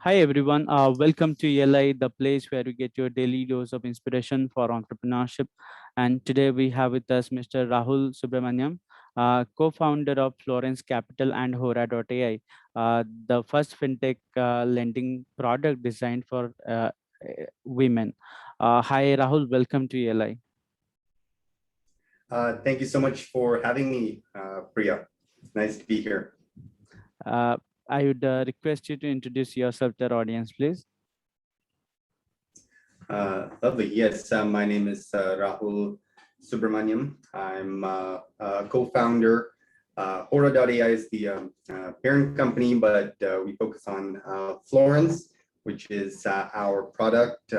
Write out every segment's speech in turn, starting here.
Hi everyone, welcome to ELI, the place where you get your daily dose of inspiration for entrepreneurship. And today we have with us Mr. Rahul Subramaniam, co-founder of Florence Capital and Hora.ai, the first fintech lending product designed for women. Hi Rahul, welcome to ELI. Thank you so much for having me, Priya. It's nice to be here. Uh, I would request you to introduce yourself to our audience, please. Lovely. Yes, my name is Rahul Subramaniam. I'm a co-founder. Aura.ai is the parent company, but we focus on Florence, which is our product.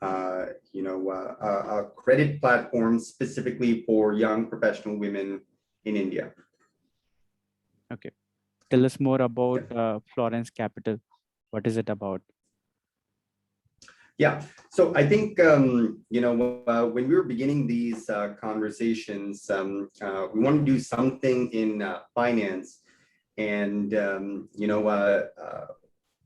A credit platform specifically for young professional women in India. Okay. Tell us more about Yeah. Florence Capital. What is it about? Yeah, so I think, when we were beginning these conversations, we want to do something in finance. And,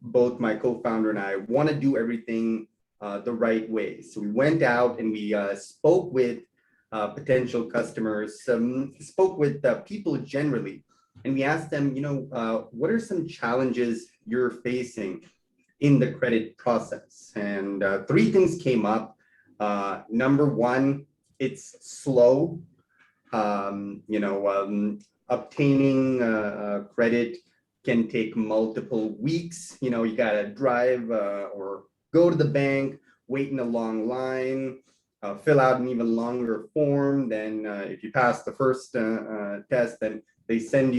both my co-founder and I want to do everything the right way. So we went out and we spoke with potential customers, spoke with people generally, and we asked them, what are some challenges you're facing in the credit process? And three things came up. Number one, it's slow. Obtaining credit can take multiple weeks. You gotta drive or go to the bank, wait in a long line, fill out an even longer form. Then if you pass the first test, then they send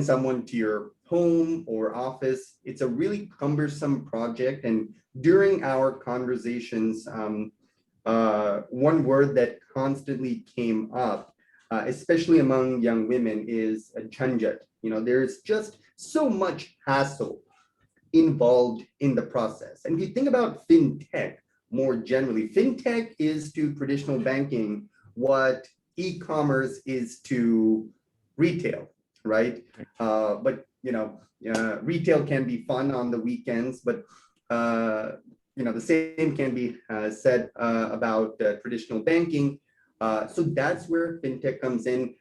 someone to your home or office. It's a really cumbersome project. And during our conversations, one word that constantly came up, especially among young women, is a jhanjat. There's just so much hassle involved in the process. And if you think about fintech more generally, fintech is to traditional banking what e-commerce is to retail, right? But retail can be fun on the weekends, but the same can be said about traditional banking. So that's where fintech comes in.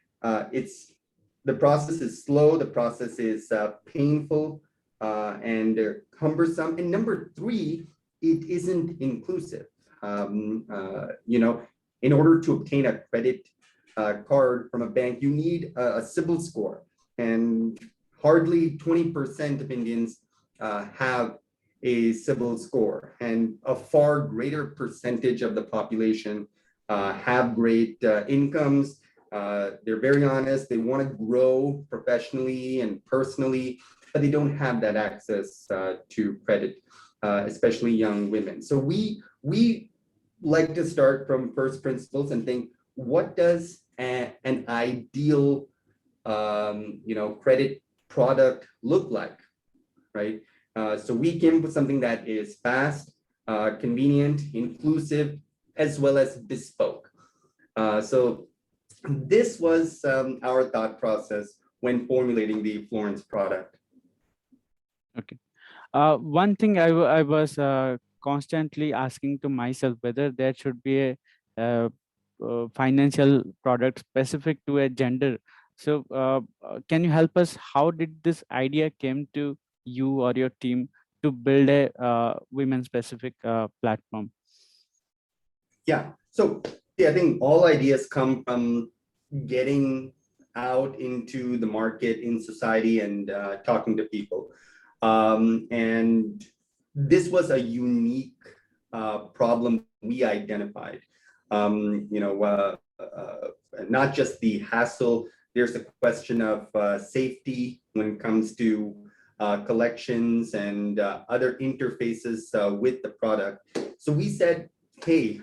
The process is slow, the process is painful and cumbersome. And number three, it isn't inclusive. In order to obtain a credit card from a bank, you need a CIBIL score, and hardly 20% of Indians have a CIBIL score, and a far greater percentage of the population have great incomes. They're very honest. They want to grow professionally and personally, but they don't have that access to credit, especially young women. So we like to start from first principles and think, what does an ideal credit product look like, right? So we came up with something that is fast, convenient, inclusive, as well as bespoke. So this was our thought process when formulating the Florence product. Okay. One thing I was constantly asking to myself whether there should be a financial product specific to a gender. So can you help us? How did this idea came to you or your team to build a women specific platform? Yeah. So I think all ideas come from getting out into the market in society and talking to people. And this was a unique problem we identified. Not just the hassle, there's a question of safety when it comes to collections and other interfaces with the product. So we said, hey,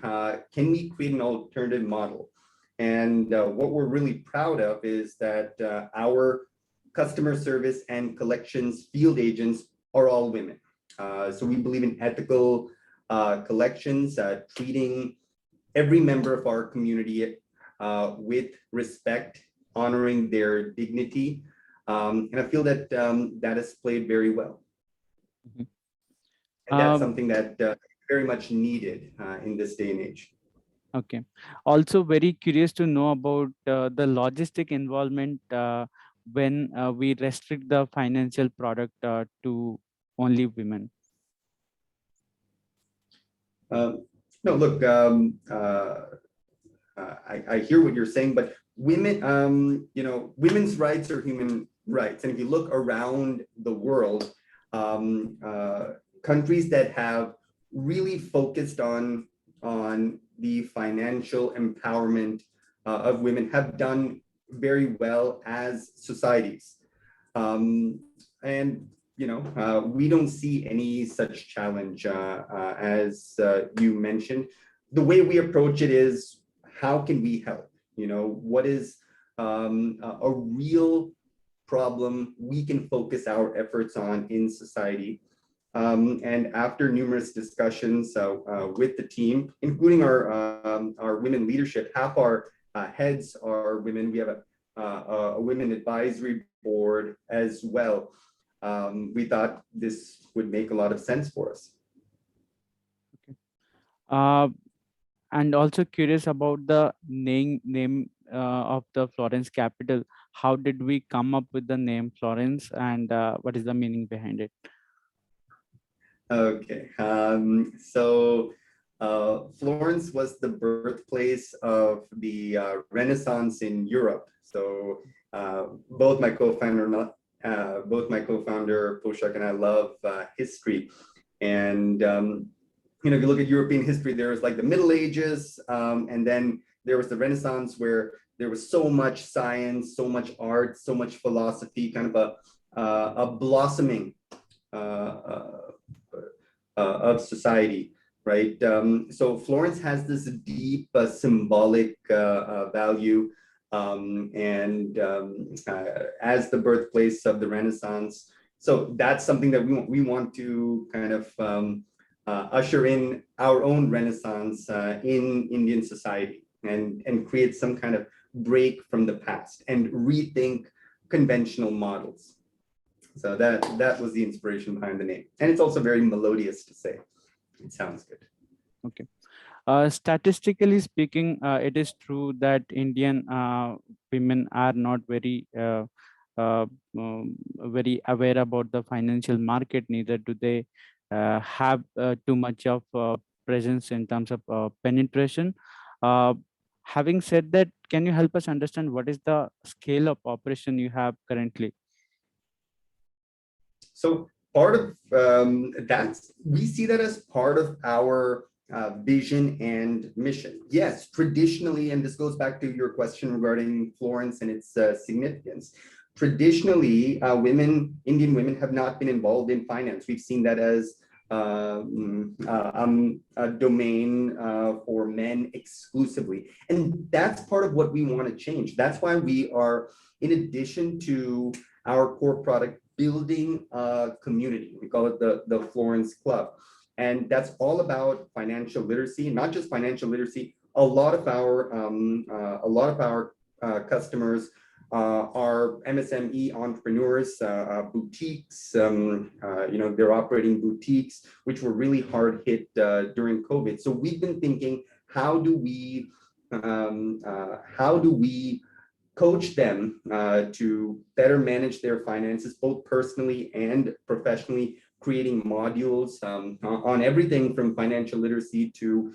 can we create an alternative model? And what we're really proud of is that our customer service and collections field agents are all women. So we believe in ethical collections, treating every member of our community with respect, honoring their dignity. And I feel that that has played very well. Mhm. And that's Um, something that very much needed in this day and age. okay. Also, very curious to know about the logistic involvement when we restrict the financial product to only women. Um, no, look, I hear what you're saying, but women, women's rights are human rights. And if you look around the world, um, uh, countries that have really focused on the financial empowerment of women have done very well as societies. And we don't see any such challenge as you mentioned. The way we approach it is, how can we help? What is a real problem we can focus our efforts on in society? And after numerous discussions with the team, including our women leadership, half our heads are women. We have a women advisory board as well. We thought this would make a lot of sense for us. Okay. Uh, and also curious about the name of the Florence Capital. How did we come up with the name Florence, and what is the meaning behind it? Okay, so Florence was the birthplace of the Renaissance in Europe. So both my co-founder Poshak and I love history, and if you look at European history, there was like the Middle Ages, and then there was the Renaissance, where there was so much science, so much art, so much philosophy, kind of a blossoming uh, of society, right? So Florence has this deep symbolic value, and as the birthplace of the Renaissance. So that's something that we want to kind of usher in our own Renaissance in Indian society, and create some kind of break from the past and rethink conventional models. So that was the inspiration behind the name. And it's also very melodious to say. It sounds good. Okay. Statistically speaking, it is true that Indian women are not uh, very aware about the financial market. Neither do they have too much of presence in terms of penetration. Uh, Having said that, can you help us understand what is the scale of operation you have currently? So part of we see that as part of our vision and mission. Yes, traditionally, and this goes back to your question regarding Florence and its significance. Traditionally, Indian women have not been involved in finance. We've seen that as a domain for men exclusively. And that's part of what we want to change. That's why we are, in addition to our core product, building a community. We call it the Florence Club. And that's all about financial literacy, not just financial literacy. A lot of our customers are MSME entrepreneurs, boutiques. They're operating boutiques, which were really hard hit during COVID. So we've been thinking, how do we coach them to better manage their finances, both personally and professionally, creating modules on everything from financial literacy to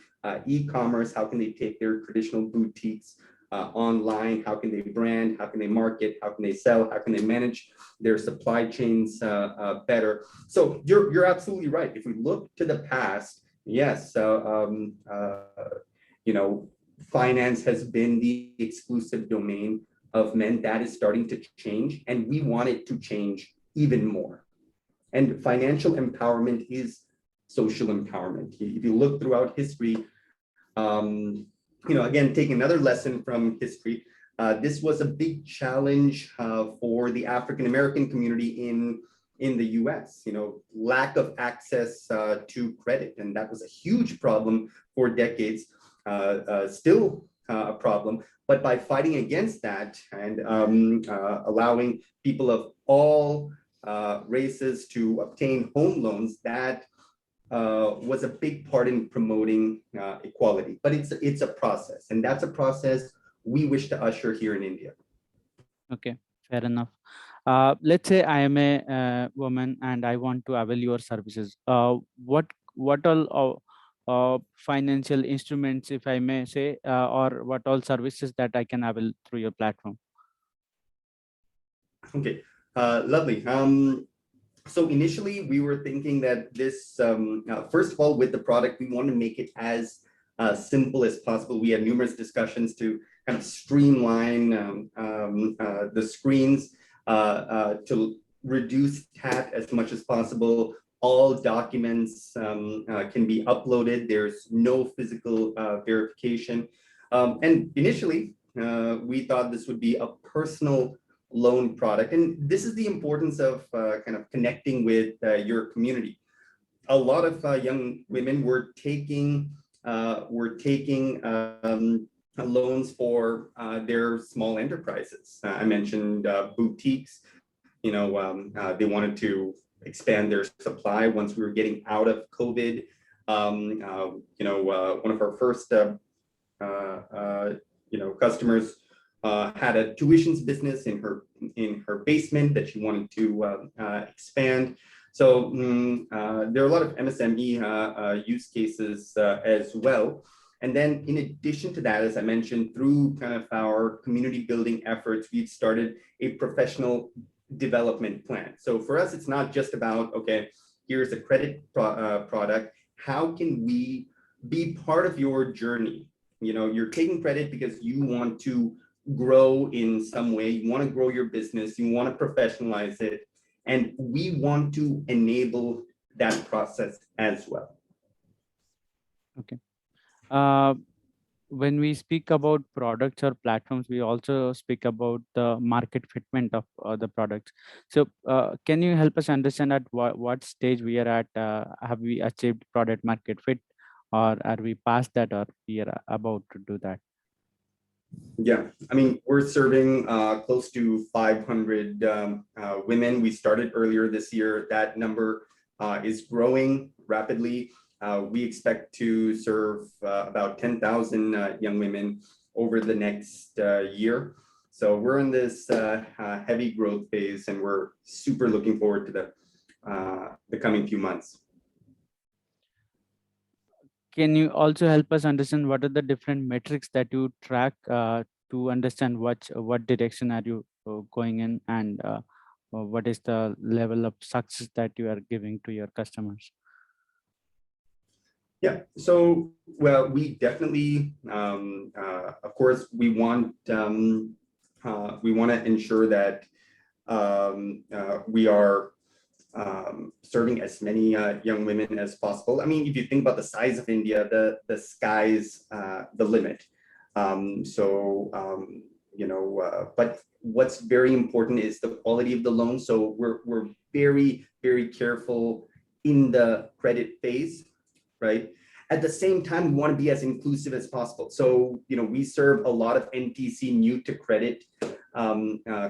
e-commerce. How can they take their traditional boutiques online? How can they brand? How can they market? How can they sell? How can they manage their supply chains better? So you're absolutely right. If we look to the past, yes, finance has been the exclusive domain of men. That is starting to change, and we want it to change even more. And financial empowerment is social empowerment. If you look throughout history, again, taking another lesson from history, this was a big challenge for the African American community in the US, lack of access to credit. And that was a huge problem for decades, still a problem. But by fighting against that and allowing people of all races to obtain home loans, that was a big part in promoting equality. But it's a process, and that's a process we wish to usher here in India. Okay, fair enough. Let's say I am a woman and I want to avail your services. What all financial instruments, if I may say, or what all services that I can avail through your platform? Okay, lovely. So initially, we were thinking that this, first of all, with the product, we want to make it as simple as possible. We had numerous discussions to kind of streamline the screens to reduce TAT as much as possible. All documents can be uploaded. There's no physical verification. And initially, we thought this would be a personal loan product. And this is the importance of kind of connecting with your community. A lot of young women were taking loans for their small enterprises. I mentioned boutiques. They wanted to expand their supply once we were getting out of COVID. One of our first customers had a tuitions business in her basement that she wanted to expand. So there are a lot of MSME use cases as well. And then in addition to that, as I mentioned, through kind of our community building efforts, we've started a professional development plan. So for us, it's not just about, okay, here's a credit product. How can we be part of your journey? You're taking credit because you want to grow in some way, you want to grow your business, you want to professionalize it, and we want to enable that process as well. Okay. When we speak about products or platforms, we also speak about the market fitment of the products. So can you help us understand at what stage we are at? Have we achieved product market fit, or are we past that, or we are about to do that? Yeah, I mean, we're serving close to 500 women. We started earlier this year. That number is growing rapidly. We expect to serve about 10,000 young women over the next year. So we're in this heavy growth phase, and we're super looking forward to the coming few months. Can you also help us understand what are the different metrics that you track to understand what direction are you going in, and what is the level of success that you are giving to your customers? Yeah, so well, we definitely, of course, we want to ensure that we are serving as many young women as possible. I mean, if you think about the size of India, the sky's the limit. But what's very important is the quality of the loan. So we're very, very careful in the credit phase, right? At the same time, we want to be as inclusive as possible. So, we serve a lot of NTC new to credit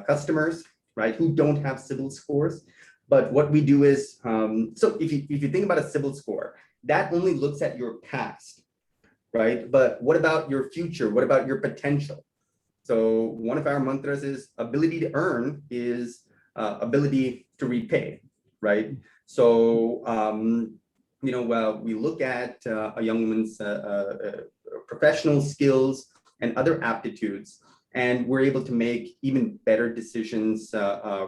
customers, right, who don't have CIBIL scores. But what we do is, so if you think about a CIBIL score, that only looks at your past, right? But what about your future? What about your potential? So one of our mantras is ability to earn is ability to repay, right? So, we look at a young woman's professional skills and other aptitudes, and we're able to make even better decisions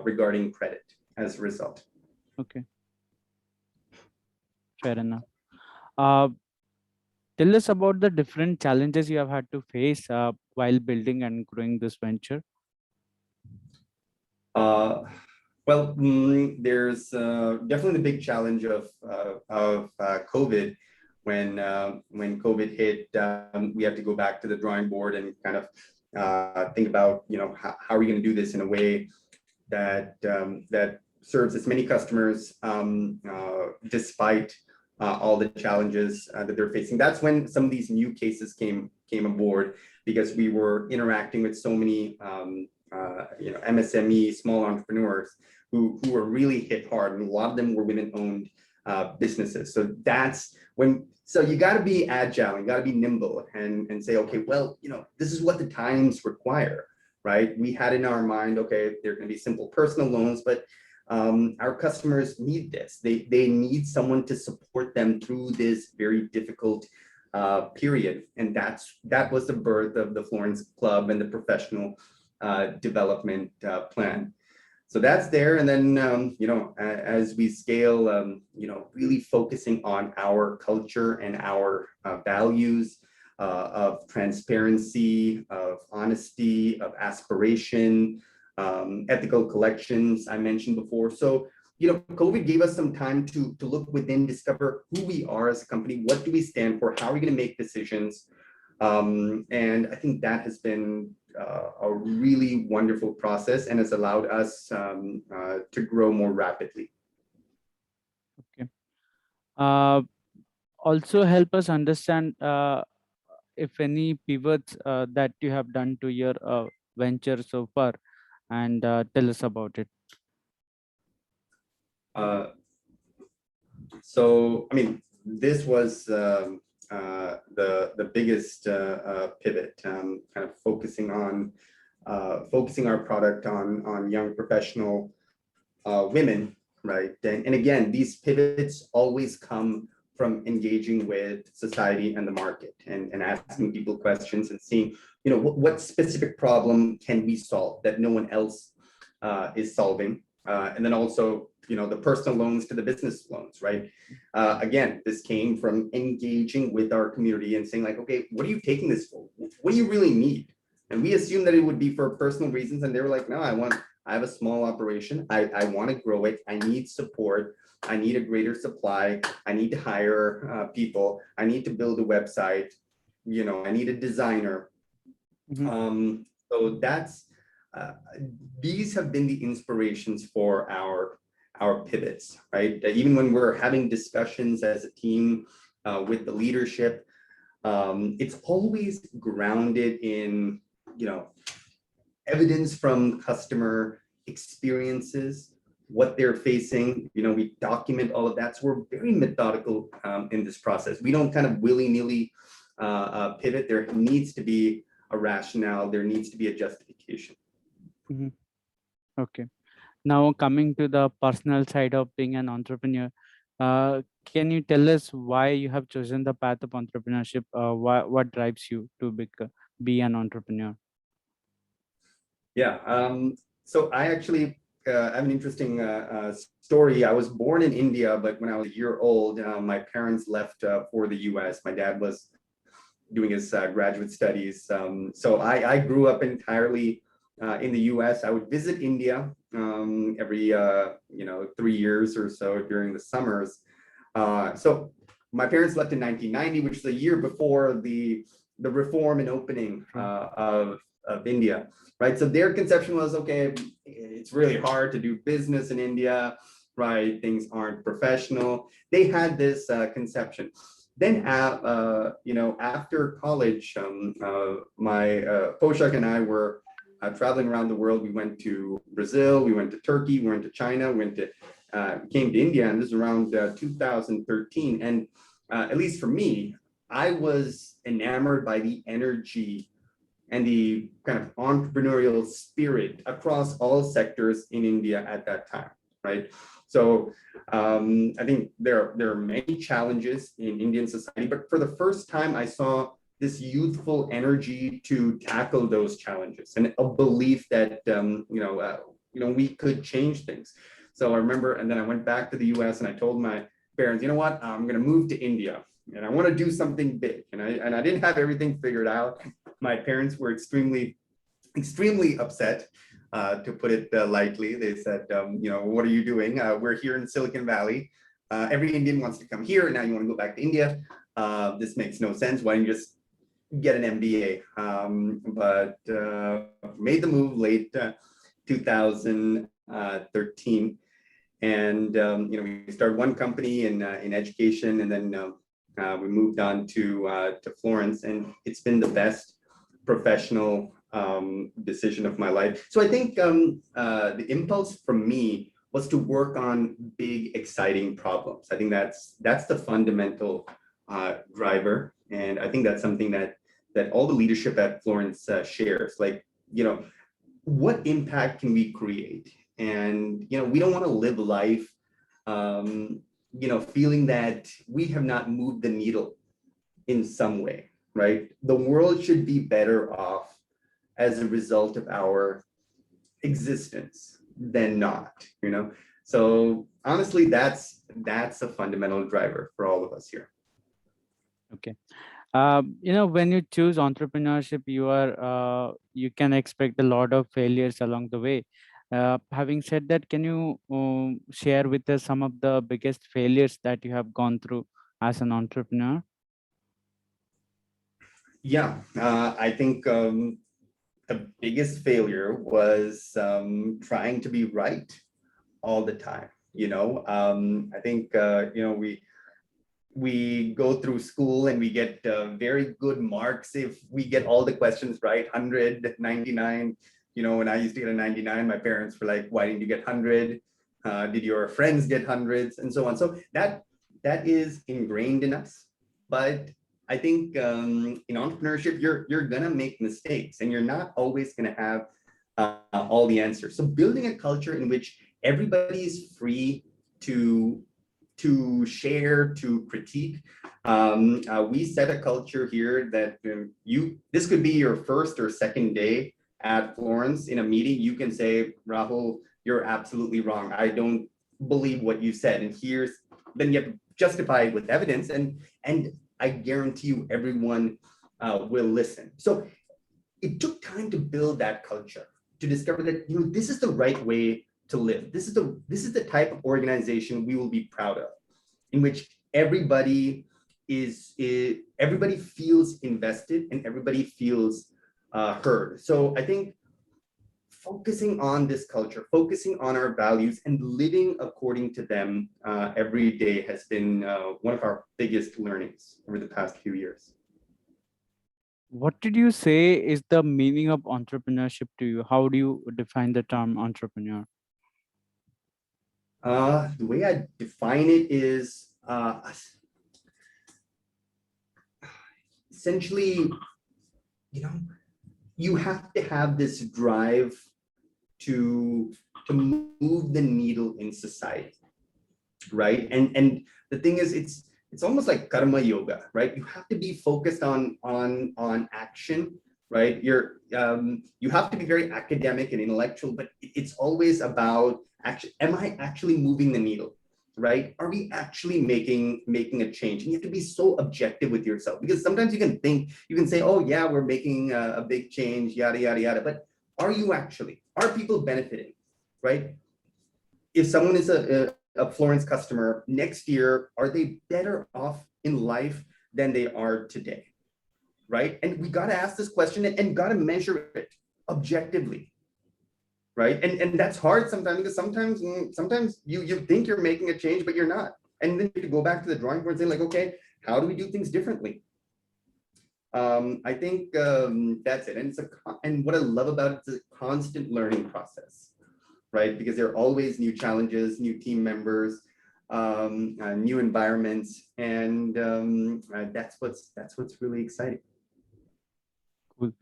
regarding credit as a result. Okay. Fair enough. Tell us about the different challenges you have had to face while building and growing this venture. There's definitely the big challenge of COVID. When COVID hit, we have to go back to the drawing board and kind of think about, how are we going to do this in a way that serves as many customers despite all the challenges that they're facing. That's when some of these new cases came aboard, because we were interacting with so many MSME, small entrepreneurs who were really hit hard, and a lot of them were women-owned businesses. So that's when. So you got to be agile, you got to be nimble, and say, okay, well, this is what the times require, right? We had in our mind, okay, they're going to be simple personal loans, but our customers need this. They need someone to support them through this very difficult period, and that was the birth of the Florence Club and the professional development plan. So that's there. And then, as we scale, really focusing on our culture and our values of transparency, of honesty, of aspiration, ethical collections, I mentioned before. So, COVID gave us some time to look within, discover who we are as a company, what do we stand for, how are we going to make decisions? And I think that has been a really wonderful process and has allowed us to grow more rapidly. Okay. Also help us understand if any pivots that you have done to your venture so far, and tell us about it. So, I mean, this was the biggest pivot, kind of focusing our product on young professional women, right? And again, these pivots always come from engaging with society and the market, and asking people questions and seeing, what specific problem can we solve that no one else is solving, and then also, the personal loans to the business loans, right? Again, this came from engaging with our community and saying, like, okay, what are you taking this for? What do you really need? And we assumed that it would be for personal reasons, and they were like, no, I have a small operation. I want to grow it. I need support. I need a greater supply. I need to hire people. I need to build a website. I need a designer. Mhm. So that's these have been the inspirations for our pivots, right? Even when we're having discussions as a team with the leadership, it's always grounded in, evidence from customer experiences, what they're facing. We document all of that. So we're very methodical in this process. We don't kind of willy-nilly pivot. There needs to be a rationale. There needs to be a justification. Mhm. Okay. Now coming to the personal side of being an entrepreneur, can you tell us why you have chosen the path of entrepreneurship? What drives you to be an entrepreneur? Yeah. So I actually have an interesting story. I was born in India, but when I was a year old, my parents left for the US. My dad was doing his graduate studies. So I grew up entirely in the US. I would visit India every 3 years or so during the summers. So my parents left in 1990, which is a year before the reform and opening of India, right? So their conception was, okay, it's really hard to do business in India, right? Things aren't professional. They had this conception. Then, after college, my Poshak and I were traveling around the world. We went to Brazil, we went to Turkey, we went to China, came to India, and this is around 2013. And at least for me, I was enamored by the energy and the kind of entrepreneurial spirit across all sectors in India at that time, right? So I think there are many challenges in Indian society, but for the first time, I saw this youthful energy to tackle those challenges and a belief that we could change things. So I remember, and then I went back to the U.S. and I told my parents, you know what, I'm going to move to India and I want to do something big. And I didn't have everything figured out. My parents were extremely upset, to put it lightly. They said, what are you doing? We're here in Silicon Valley. Every Indian wants to come here, and now you want to go back to India. This makes no sense. Why don't you just get an MBA? But made the move late 2013, and we started one company in education, and then we moved on to Florence, and it's been the best professional decision of my life. So I think the impulse from me was to work on big, exciting problems. I think that's the fundamental driver, and I think that's something that all the leadership at Florence shares. Like, what impact can we create? And we don't want to live life, feeling that we have not moved the needle in some way, right? The world should be better off as a result of our existence than not. So honestly, that's a fundamental driver for all of us here. Okay. When you choose entrepreneurship, you can expect a lot of failures along the way. Having said that, can you share with us some of the biggest failures that you have gone through as an entrepreneur? Yeah, I think the biggest failure was trying to be right all the time. I think we go through school and we get very good marks if we get all the questions right. 100, 99. When I used to get a 99, my parents were like, why didn't you get 100? Did your friends get hundreds, and so on? So that is ingrained in us. But I think in entrepreneurship, you're gonna make mistakes, and you're not always gonna have all the answers. So building a culture in which everybody is free to share, to critique. We set a culture here that this could be your first or second day at Florence in a meeting. You can say, Rahul, you're absolutely wrong. I don't believe what you said. And then you have to justify it with evidence. And I guarantee you everyone will listen. So it took time to build that culture, to discover that this is the right way to live. This is the type of organization we will be proud of, in which everybody feels invested and everybody feels heard. So I think focusing on this culture, focusing on our values and living according to them every day has been one of our biggest learnings over the past few years. What did you say is the meaning of entrepreneurship to you? How do you define the term entrepreneur? The way I define it is essentially, you have to have this drive to move the needle in society, right? And the thing is, it's almost like karma yoga, right? You have to be focused on action, right? You have to be very academic and intellectual, but it's always about action. Am I actually moving the needle, right? Are we actually making a change? And you have to be so objective with yourself, because sometimes you can say, oh yeah, we're making a big change, yada yada yada, but are you actually? Are people benefiting, right? If someone is a Florence customer next year, are they better off in life than they are today, right? And we got to ask this question and got to measure it objectively, right? And that's hard sometimes, because sometimes you think you're making a change, but you're not. And then you have to go back to the drawing board and say, like, okay, how do we do things differently? I think that's it. And what I love about it is a constant learning process, right? Because there are always new challenges, new team members, new environments, and that's what's really exciting. Cool.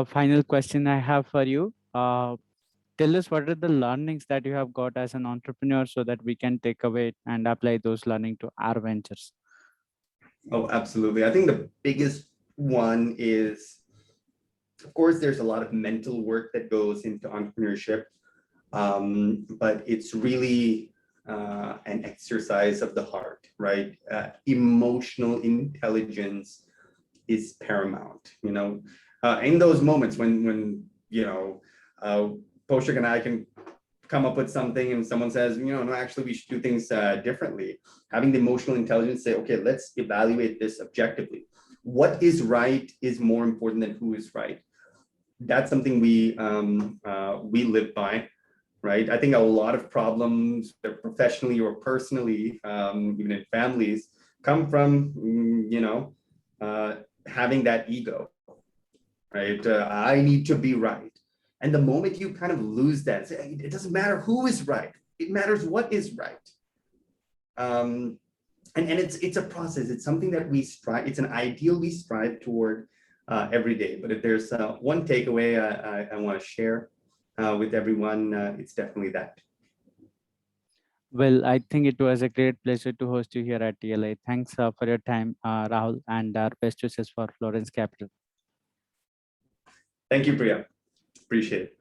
Final question I have for you. Tell us, what are the learnings that you have got as an entrepreneur so that we can take away and apply those learning to our ventures? Oh, absolutely. I think the biggest one is, of course, there's a lot of mental work that goes into entrepreneurship, but it's really an exercise of the heart, right? Emotional intelligence is paramount. In those moments when Poshik and I can come up with something and someone says, no, actually we should do things differently. Having the emotional intelligence, say, okay, let's evaluate this objectively. What is right is more important than who is right. That's something we live by, right? I think a lot of problems, professionally or personally, even in families, come from having that ego, right? I need to be right. And the moment you kind of lose that, it doesn't matter who is right. It matters what is right. And it's a process. It's something that we strive. It's an ideal we strive toward every day. But if there's one takeaway I want to share with everyone, it's definitely that. Well, I think it was a great pleasure to host you here at ELI. Thanks for your time, Rahul, and our best wishes for Florence Capital. Thank you, Priya. Appreciate it.